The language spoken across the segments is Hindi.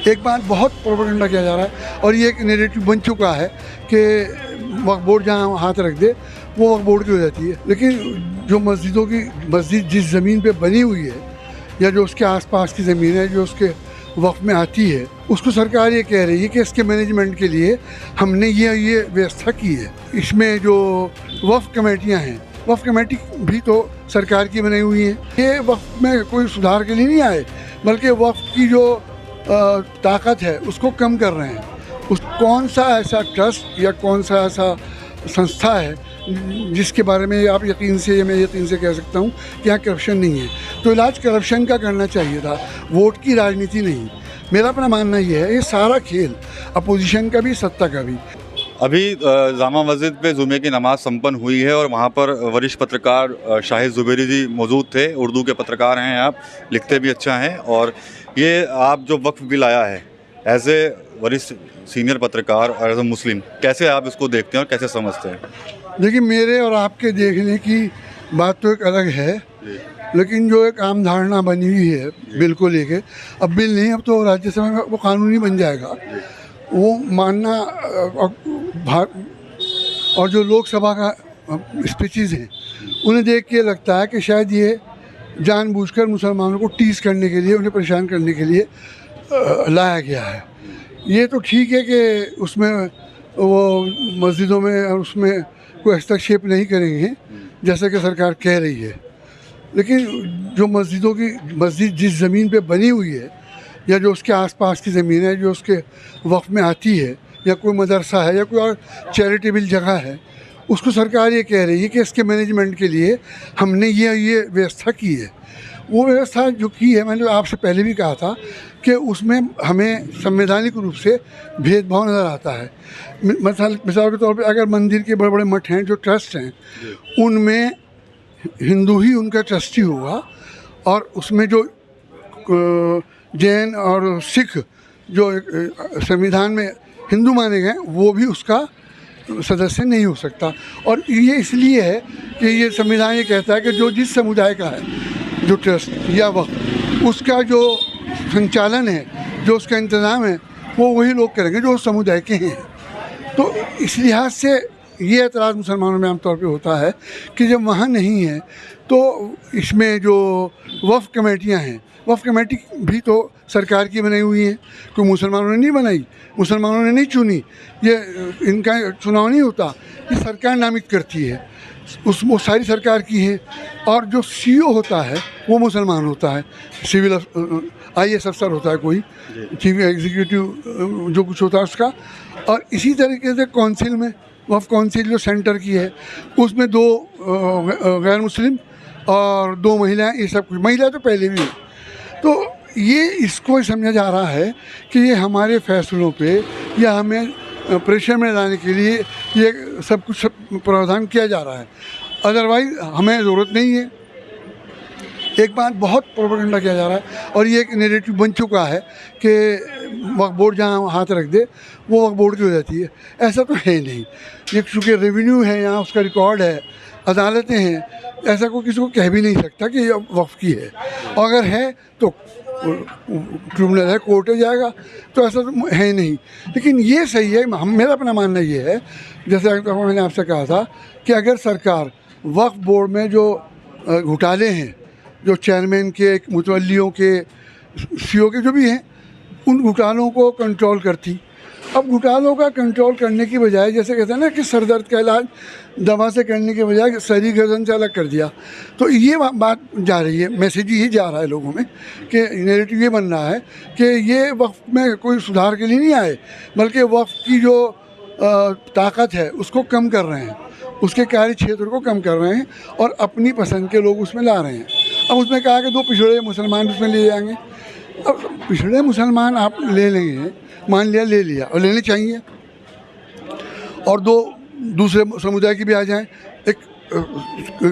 एक बात बहुत प्रोपेगेंडा किया जा रहा है और ये एक नैरेटिव बन चुका है कि वक्फ बोर्ड जहाँ हाथ रख दे वो वक्फ बोर्ड की हो जाती है। लेकिन जो मस्जिद जिस ज़मीन पे बनी हुई है या जो उसके आसपास की ज़मीन है जो उसके वक्फ में आती है, उसको सरकार ये कह रही है कि इसके मैनेजमेंट के लिए हमने ये व्यवस्था की है। इसमें जो वक्फ कमेटियाँ हैं, वक्फ कमेटी भी तो सरकार की बनाई हुई है। ये वक्फ में कोई सुधार के लिए नहीं आए, बल्कि वक्फ की जो ताकत है उसको कम कर रहे हैं। कौन सा ऐसा ट्रस्ट या कौन सा ऐसा संस्था है जिसके बारे में आप मैं यकीन से कह सकता हूँ कि यहाँ करप्शन नहीं है। तो इलाज करप्शन का करना चाहिए था, वोट की राजनीति नहीं। मेरा अपना मानना ये है, ये सारा खेल अपोजिशन का भी सत्ता का भी। अभी जामा मस्जिद पे जुमे की नमाज़ संपन्न हुई है और वहाँ पर वरिष्ठ पत्रकार शाहिद ज़ुबैरी जी मौजूद थे। उर्दू के पत्रकार हैं आप, लिखते भी अच्छा हैं। और ये आप जो वक्फ बिल आया है, एज ए वरिष्ठ सीनियर पत्रकार और एज ए मुस्लिम, कैसे आप इसको देखते हैं और कैसे समझते हैं? देखिए, मेरे और आपके देखने की बात तो एक अलग है, लेकिन जो एक आम धारणा बनी हुई है बिल को लेके, अब बिल नहीं, अब तो राज्यसभा में वो कानूनी बन जाएगा, वो मानना। और जो लोकसभा का स्पीचेस हैं उन्हें देख के लगता है कि शायद ये जानबूझकर मुसलमानों को टीज़ करने के लिए, उन्हें परेशान करने के लिए लाया गया है। ये तो ठीक है कि उसमें वो मस्जिदों में और उसमें कोई हस्तक्षेप नहीं करेंगे जैसा कि सरकार कह रही है, लेकिन जो मस्जिद जिस ज़मीन पे बनी हुई है या जो उसके आसपास की ज़मीन है जो उसके वक्फ में आती है, या कोई मदरसा है या कोई और चैरिटेबल जगह है, उसको सरकार ये कह रही है कि इसके मैनेजमेंट के लिए हमने ये व्यवस्था की है। वो व्यवस्था जो की है, मैंने आपसे पहले भी कहा था कि उसमें हमें संवैधानिक रूप से भेदभाव नज़र आता है। मिसाल के तौर पे अगर मंदिर के बड़े बड़े मठ हैं, जो ट्रस्ट हैं, उनमें हिंदू ही उनका ट्रस्टी होगा और उसमें जो जैन और सिख जो संविधान में हिंदू माने गए वो भी उसका सदस्य नहीं हो सकता। और ये इसलिए है कि ये संविधान ये कहता है कि जो जिस समुदाय का है, जो ट्रस्ट या वक्फ, उसका जो संचालन है, जो उसका इंतज़ाम है, वो वही लोग करेंगे जो उस समुदाय के हैं। तो इस लिहाज से ये एतराज़ मुसलमानों में आमतौर पे होता है कि जब वहाँ नहीं है तो इसमें जो वक्फ कमेटियाँ हैं, वक्फ कमेटी भी तो सरकार की बनाई हुई है, कोई मुसलमानों ने नहीं बनाई, मुसलमानों ने नहीं चुनी, ये इनका चुनाव नहीं होता, ये सरकार नामित करती है, वो सारी सरकार की है। और जो CEO होता है वो मुसलमान होता है, सिविल IAS अफसर होता है कोई, चीफ एग्जीक्यूटिव जो कुछ होता है उसका। और इसी तरीके से काउंसिल में, वक्फ काउंसिल जो सेंटर की है, उसमें 2 गैर मुस्लिम और 2 महिलाएं, ये सब कुछ, महिला तो पहले भी है। तो ये इसको समझा जा रहा है कि ये हमारे फैसलों पे या हमें प्रेशर में लाने के लिए ये सब कुछ प्रावधान किया जा रहा है, अदरवाइज़ हमें ज़रूरत नहीं है। एक बात बहुत प्रोपेगेंडा किया जा रहा है और ये एक नैरेटिव बन चुका है कि वक्फ बोर्ड जहाँ हाथ रख दे वो वक्फ बोर्ड की हो जाती है। ऐसा तो है नहीं। ये चूँकि रेवेन्यू है, यहाँ उसका रिकॉर्ड है, अदालतें हैं, ऐसा कोई किसी को कह भी नहीं सकता कि ये वक्फ की है। और अगर है तो ट्रिब्यूनल है, कोर्ट है जाएगा, तो ऐसा तो है नहीं। लेकिन ये सही है, मेरा अपना मानना ये है, जैसे मैंने आपसे कहा था कि अगर सरकार वक्फ बोर्ड में जो घोटाले हैं, जो चेयरमैन के, मुतवल्लियों के, CEO के जो भी हैं, उन घोटालों को कंट्रोल करती। अब घोटालों का कंट्रोल करने की बजाय, जैसे कहते हैं ना कि सर दर्द का इलाज दवा से करने के बजाय सरी गर्दन से अलग कर दिया, तो ये बात जा रही है, मैसेज ही जा रहा है लोगों में कि नैरेटिव ये बन रहा है कि ये वक्फ में कोई सुधार के लिए नहीं आए, बल्कि वक्फ की जो ताकत है उसको कम कर रहे हैं, उसके कार्य क्षेत्र को कम कर रहे हैं और अपनी पसंद के लोग उसमें ला रहे हैं। अब उसमें कहा कि 2 पिछड़े मुसलमान उसमें ले जाएंगे। अब पिछड़े मुसलमान आप ले लेंगे, मान लिया, ले लिया, और लेने चाहिए, और 2 दूसरे समुदाय की भी आ जाएं, एक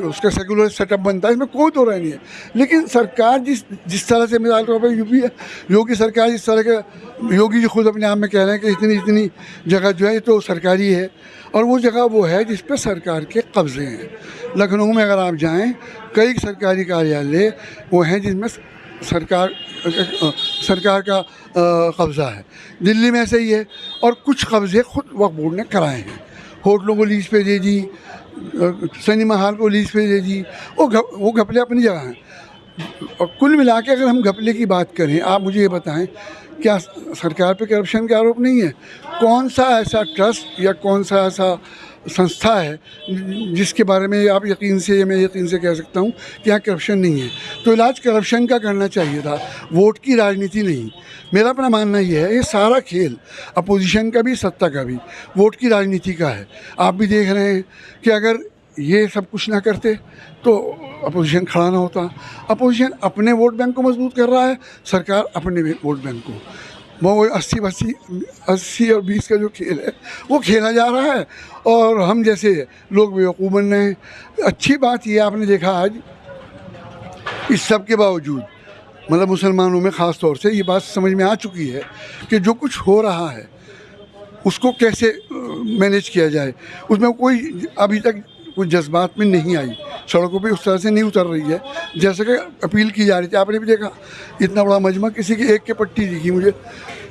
उसका सेकुलर सेटअप बनता है, इसमें कोई तो नहीं है। लेकिन सरकार जिस तरह से, मिसाल के तौर पर योगी सरकार, जिस तरह के योगी जी खुद अपने आप में कह रहे हैं कि इतनी जगह जो है ये तो सरकारी है, और वो जगह वो है जिस पर सरकार के कब्जे हैं। लखनऊ में अगर आप जाएं, कई सरकारी कार्यालय वो हैं जिसमें सरकार का कब्ज़ा है। दिल्ली में ऐसे ही है। और कुछ कब्ज़े खुद वक्फ बोर्ड ने कराए हैं। होटलों को लीज पे दे दी, सिनेमा हॉल को लीज पे दे दी। वो घपले अपनी जगह हैं। और कुल मिला के अगर हम घपले की बात करें, आप मुझे ये बताएं, क्या सरकार पे करप्शन का आरोप नहीं है? कौन सा ऐसा ट्रस्ट या कौन सा ऐसा संस्था है जिसके बारे में आप यकीन से, मैं यकीन से कह सकता हूँ कि यहाँ करप्शन नहीं है? तो इलाज करप्शन का करना चाहिए था, वोट की राजनीति नहीं। मेरा अपना मानना ये है, ये सारा खेल अपोजिशन का भी सत्ता का भी वोट की राजनीति का है। आप भी देख रहे हैं कि अगर ये सब कुछ ना करते तो अपोजिशन खड़ा ना होता। अपोजिशन अपने वोट बैंक को मजबूत कर रहा है, सरकार अपने वोट बैंक को। वो 80 और 20 का जो खेल है वो खेला जा रहा है और हम जैसे लोग बेवकूफ़ बन रहे हैं। अच्छी बात ये आपने देखा आज, इस सब के बावजूद मतलब मुसलमानों में ख़ास तौर से ये बात समझ में आ चुकी है कि जो कुछ हो रहा है उसको कैसे मैनेज किया जाए। उसमें कोई अभी तक कोई जज्बात में नहीं आई, सड़कों पे उस तरह से नहीं उतर रही है जैसे कि अपील की जा रही थी। आपने भी देखा, इतना बड़ा मजमा किसी की एक के पट्टी दिखी मुझे,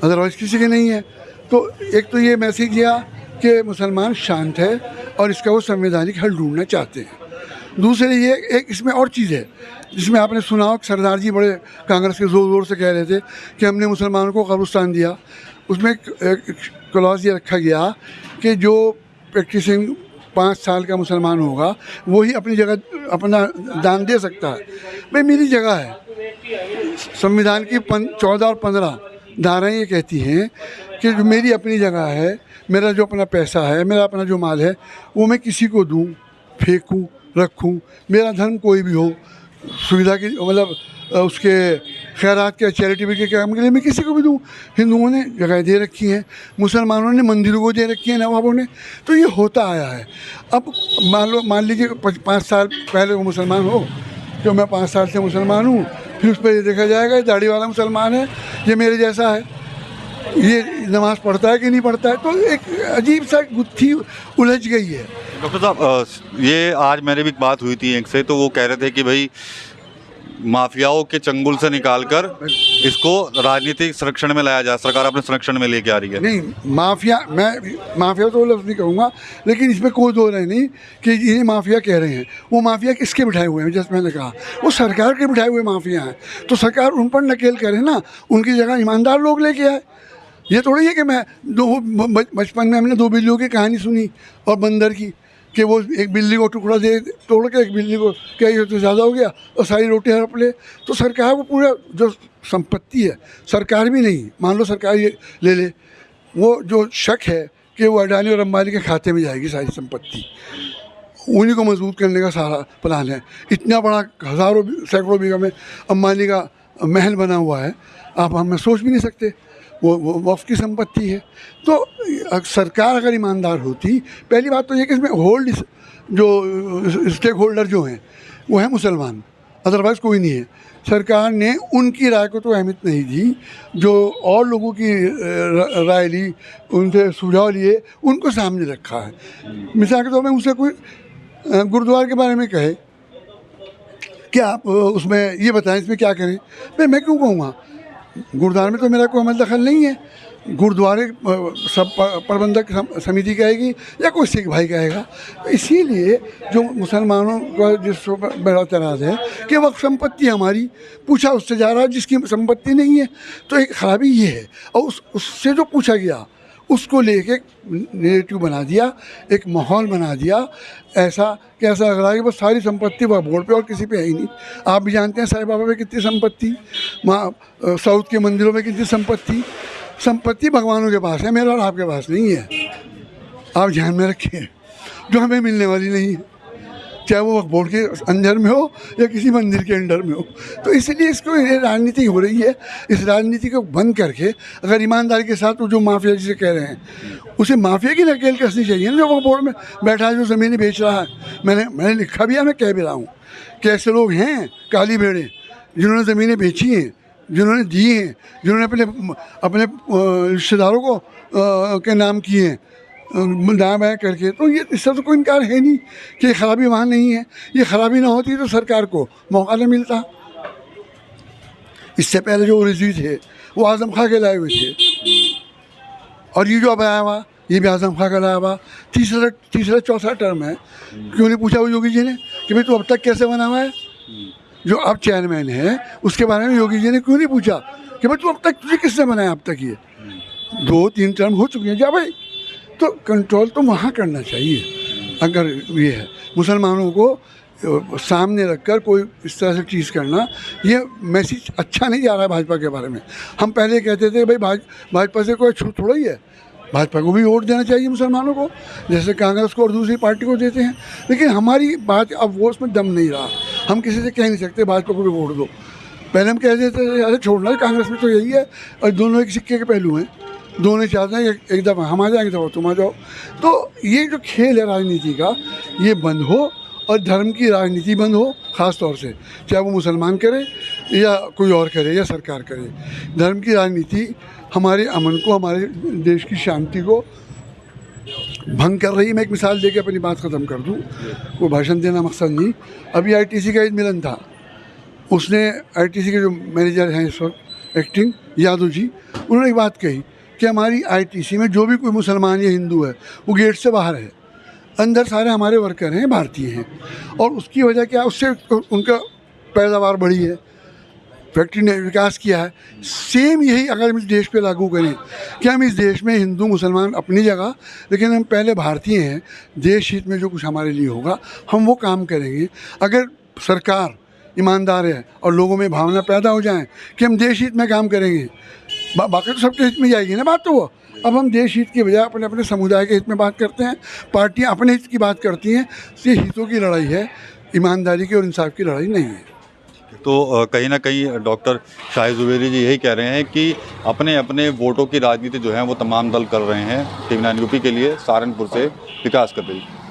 अदरवाइज़ किसी के नहीं है। तो एक तो ये मैसेज दिया कि मुसलमान शांत है और इसका वो संवैधानिक हल ढूंढना चाहते हैं। दूसरे ये एक इसमें और चीज़ है जिसमें आपने सुना हो कि सरदार जी बड़े कांग्रेस के ज़ोर ज़ोर से कह रहे थे कि हमने मुसलमानों को कब्रिस्तान दिया। उसमें एक क्लॉज ये रखा गया कि जो प्रैक्टिसिंग 5 साल का मुसलमान होगा वही अपनी जगह अपना दान दे सकता है। भाई मेरी जगह है, संविधान की 14 और 15 धाराएँ ये कहती हैं कि जो मेरी अपनी जगह है, मेरा जो अपना पैसा है, मेरा अपना जो माल है, वो मैं किसी को दूँ, फेंकूँ, रखूँ, मेरा धर्म कोई भी हो, सुविधा की मतलब उसके खैरात के चैरिटेबल के काम के लिए मैं किसी को भी दूँ। हिंदुओं ने जगह दे रखी है, मुसलमानों ने मंदिरों को दे रखी है, नवाबों ने। तो ये होता आया है। अब मान लीजिए 5 साल पहले वो मुसलमान हो, तो मैं 5 साल से मुसलमान हूँ, फिर उस पर ये देखा जाएगा ये दाढ़ी वाला मुसलमान है, ये मेरे जैसा है, ये नमाज़ पढ़ता है कि नहीं पढ़ता है। तो एक अजीब सा गुत्थी उलझ गई है। डॉक्टर साहब, ये आज मेरी भी बात हुई थी एक से, तो वो कह रहे थे कि भाई माफियाओं के चंगुल से निकालकर इसको राजनीतिक संरक्षण में लाया जाए, सरकार अपने संरक्षण में लेके आ रही है। नहीं, माफिया तो लफ्ज़ नहीं कहूँगा, लेकिन इसमें कोई दो राय नहीं कि ये माफिया कह रहे हैं। वो माफिया किसके बिठाए हुए हैं? जैसे मैंने कहा, वो सरकार के बिठाए हुए माफिया हैं। तो सरकार उन पर नकेल करे ना, उनकी जगह ईमानदार लोग लेके आए। ये थोड़ी है कि मैं बचपन में हमने 2 बिल्लियों की कहानी सुनी और बंदर की, कि वो एक बिल्ली को टुकड़ा दे तोड़ के एक बिल्ली को, क्या ये तो ज़्यादा हो गया, और सारी रोटी हड़प ले। तो सरकार को पूरा जो संपत्ति है, सरकार भी नहीं, मान लो सरकार ये ले ले, वो जो शक है कि वो अडानी और अंबानी के खाते में जाएगी सारी संपत्ति, उन्हीं को मजबूत करने का सारा प्लान है। इतना बड़ा हज़ारों सैकड़ों बीघा में अंबानी का महल बना हुआ है, आप हमें सोच भी नहीं सकते। वो वक्फ की संपत्ति है। तो सरकार अगर ईमानदार होती, पहली बात तो ये कि इसमें होल्ड जो स्टेक होल्डर जो हैं वो है मुसलमान, अदरवाइज़ कोई नहीं है। सरकार ने उनकी राय को तो अहमियत नहीं दी, जो और लोगों की राय ली, उनसे सुझाव लिए, उनको सामने रखा है। मिसाल के तौर पर उनसे कोई गुरुद्वारे के बारे में कहे कि आप उसमें ये बताएं इसमें क्या करें, मैं क्यों कहूँगा? गुरुद्वारे में तो मेरा कोई अमल दखल नहीं है। गुरुद्वारे सब प्रबंधक समिति कहेगी या कोई सिख भाई कहेगा। इसीलिए जो मुसलमानों का जिस पर बड़ा तनाज़ है कि वह संपत्ति हमारी, पूछा उससे जा रहा है जिसकी संपत्ति नहीं है। तो एक खराबी ये है। और उससे जो पूछा गया उसको लेके नेगेटिव बना दिया, एक माहौल बना दिया ऐसा कि ऐसा लग रहा है कि बस सारी संपत्ति वह बोर्ड पे और किसी पे है ही नहीं। आप भी जानते हैं साईं बाबा में कितनी संपत्ति, वहाँ साउथ के मंदिरों में कितनी संपत्ति भगवानों के पास है, मेरा और आपके पास नहीं है। आप ध्यान में रखिए, जो हमें मिलने वाली नहीं है, चाहे वो बोर्ड के अंदर में हो या किसी मंदिर के अंडर में हो। तो इसलिए इसको ये राजनीति हो रही है। इस राजनीति को बंद करके अगर ईमानदारी के साथ वो जो माफिया जिसे कह रहे हैं उसे माफिया की नकेल कसनी चाहिए ना, जो वो बोर्ड में बैठा है, जो ज़मीनें बेच रहा है। मैंने लिखा भी है, मैं कह भी रहा हूँ कि ऐसे लोग हैं काली भेड़े जिन्होंने ज़मीनें बेची हैं, जिन्होंने दी हैं, जिन्होंने अपने रिश्तेदारों को के नाम किए हैं दाएँ बाएँ करके। तो ये इससे तो कोई इनकार है नहीं कि ये खराबी वहाँ नहीं है। ये खराबी ना होती तो सरकार को मौका न मिलता। इससे पहले जो ओवैसी थे वो आज़म खां के लाए हुए थे, और ये जो अब आया हुआ ये भी आज़म खां का लाया हुआ। तीसरा चौथा टर्म है, क्यों नहीं पूछा वो योगी जी ने कि भाई तू अब तक कैसे बना हुआ है? जो अब चेयरमैन है उसके बारे में योगी जी ने क्यों नहीं पूछा कि भाई तू अब तक तुझे किसने बनाया? अब तक ये 2-3 टर्म हो चुके हैं जा भाई। तो कंट्रोल तो वहाँ करना चाहिए। अगर ये है मुसलमानों को सामने रखकर कोई इस तरह से चीज़ करना, ये मैसेज अच्छा नहीं जा रहा है भाजपा के बारे में। हम पहले कहते थे भाई भाजपा से कोई छूट थोड़ा ही है, भाजपा को भी वोट देना चाहिए मुसलमानों को, जैसे कांग्रेस को और दूसरी पार्टी को देते हैं। लेकिन हमारी बात अब वो उसमें दम नहीं रहा, हम किसी से कह नहीं सकते भाजपा को भी वोट दो। पहले हम कह देते थे अरे छोड़ना, कांग्रेस में तो यही है, और दोनों एक सिक्के के पहलू हैं, दोनों चाहते हैं एक दफ़ा हम आ जाएं, एक दफ़ा तुम आ जाओ। तो ये जो खेल है राजनीति का, ये बंद हो और धर्म की राजनीति बंद हो, ख़ास तौर से चाहे वो मुसलमान करे या कोई और करे या सरकार करे। धर्म की राजनीति हमारे अमन को, हमारे देश की शांति को भंग कर रही है। मैं एक मिसाल देके अपनी बात ख़त्म कर दूं, वो भाषण देना मकसद नहीं। अभी आईटीसी का ईद मिलन था, उसने आईटीसी के जो मैनेजर हैं इस वक्त एक्टिंग यादव जी, उन्होंने एक बात कही कि हमारी आईटीसी में जो भी कोई मुसलमान या हिंदू है वो गेट से बाहर है, अंदर सारे हमारे वर्कर हैं, भारतीय हैं। और उसकी वजह क्या है, उससे उनका पैदावार बढ़ी है, फैक्ट्री ने विकास किया है। सेम यही अगर हम इस देश पे लागू करें कि हम इस देश में हिंदू मुसलमान अपनी जगह, लेकिन हम पहले भारतीय हैं, देश हित में जो कुछ हमारे लिए होगा हम वो काम करेंगे। अगर सरकार ईमानदार है और लोगों में भावना पैदा हो जाए कि हम देश हित में काम करेंगे, बाकी तो सबके हित में जाएगी ना बात। तो वो अब हम देश हित की बजाय अपने अपने समुदाय के हित में बात करते हैं, पार्टियां अपने हित की बात करती हैं। ये हितों की लड़ाई है, ईमानदारी की और इंसाफ की लड़ाई नहीं है। तो कहीं ना कहीं डॉक्टर शाहिद ज़ुबैरी जी यही कह रहे हैं कि अपने अपने वोटों की राजनीति जो है वो तमाम दल कर रहे हैं। टीवी 9 यूपी के लिए सहारनपुर से विकास कर रही है।